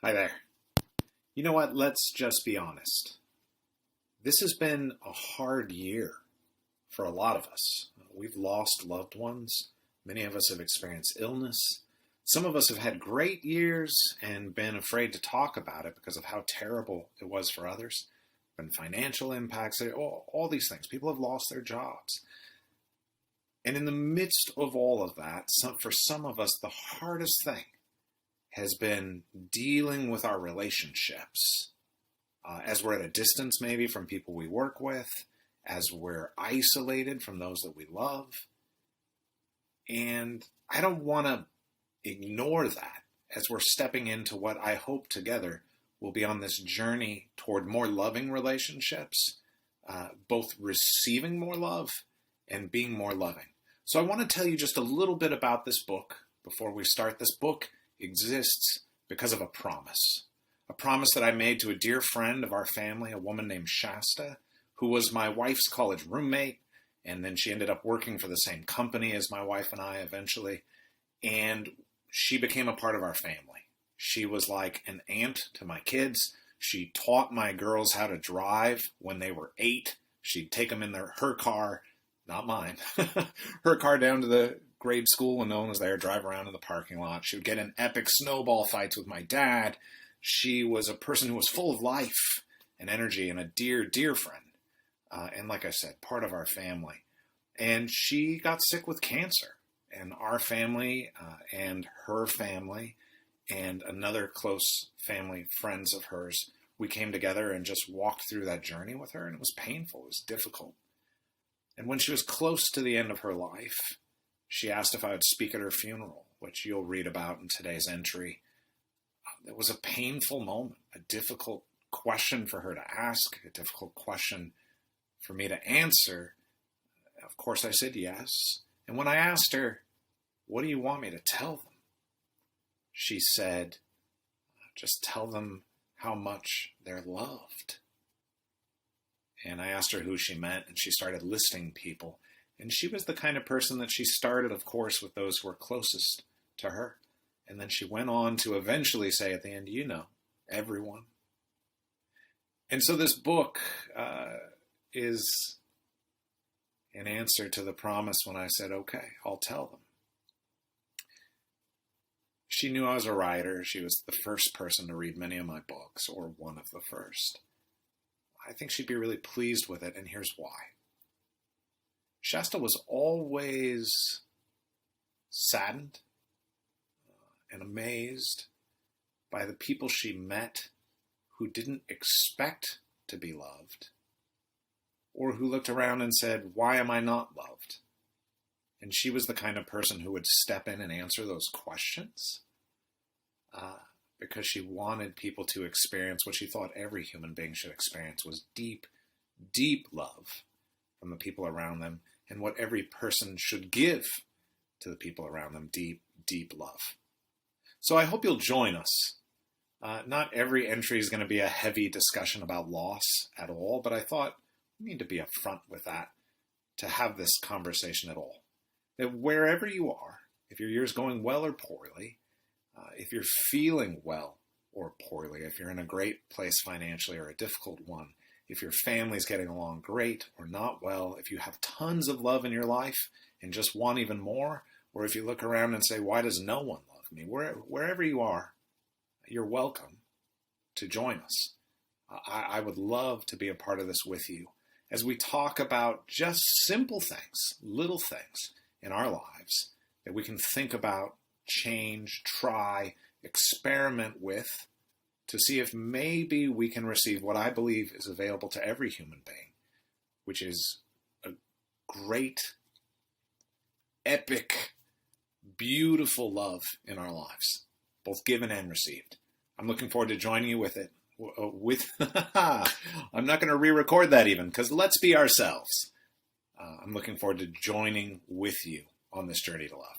Hi there. You know what? Let's just be honest. This has been a hard year for a lot of us. We've lost loved ones. Many of us have experienced illness. Some of us have had great years and been afraid to talk about it because of how terrible it was for others. Been financial impacts, all these things. People have lost their jobs. And in the midst of all of that, for some of us, the hardest thing has been dealing with our relationships as we're at a distance maybe from people we work with, as we're isolated from those that we love. And I don't want to ignore that as we're stepping into what I hope together will be on this journey toward more loving relationships, both receiving more love and being more loving. So I want to tell you just a little bit about this book before we start. This book exists because of a promise that I made to a dear friend of our family, a woman named Shasta, who was my wife's college roommate, and then she ended up working for the same company as my wife and I eventually, and she became a part of our family. She was like an aunt to my kids. She taught my girls how to drive when they were 8. She'd take them in her car, not mine, her car down to the grade school when no one was there, drive around in the parking lot. She would get in epic snowball fights with my dad. She was a person who was full of life and energy and a dear, dear friend. And like I said, part of our family. And she got sick with cancer. And our family and her family and another close family, friends of hers, we came together and just walked through that journey with her. And it was painful. It was difficult. And when she was close to the end of her life, she asked if I would speak at her funeral, which you'll read about in today's entry. It was a painful moment, a difficult question for her to ask, a difficult question for me to answer. Of course, I said yes. And when I asked her, "What do you want me to tell them?" she said, "Just tell them how much they're loved." And I asked her who she meant, and she started listing people. And she was the kind of person that she started, of course, with those who were closest to her. And then she went on to eventually say at the end, everyone. And so this book is an answer to the promise when I said, okay, I'll tell them. She knew I was a writer. She was the first person to read many of my books, or one of the first. I think she'd be really pleased with it, and here's why. Shasta was always saddened and amazed by the people she met who didn't expect to be loved, or who looked around and said, "Why am I not loved?" And she was the kind of person who would step in and answer those questions because she wanted people to experience what she thought every human being should experience, was deep, deep love from the people around them, and what every person should give to the people around them, deep, deep love. So I hope you'll join us. Not every entry is going to be a heavy discussion about loss at all, but I thought we need to be upfront with that to have this conversation at all. That wherever you are, if your year's going well or poorly, if you're feeling well or poorly, if you're in a great place financially or a difficult one, if your family's getting along great or not well, if you have tons of love in your life and just want even more, or if you look around and say, why does no one love me? Wherever you are, you're welcome to join us. I would love to be a part of this with you as we talk about just simple things, little things in our lives that we can think about, change, try, experiment with, to see if maybe we can receive what I believe is available to every human being, which is a great, epic, beautiful love in our lives, both given and received. I'm looking forward to joining you with it. I'm not going to re-record that even, because let's be ourselves. I'm looking forward to joining with you on this journey to love.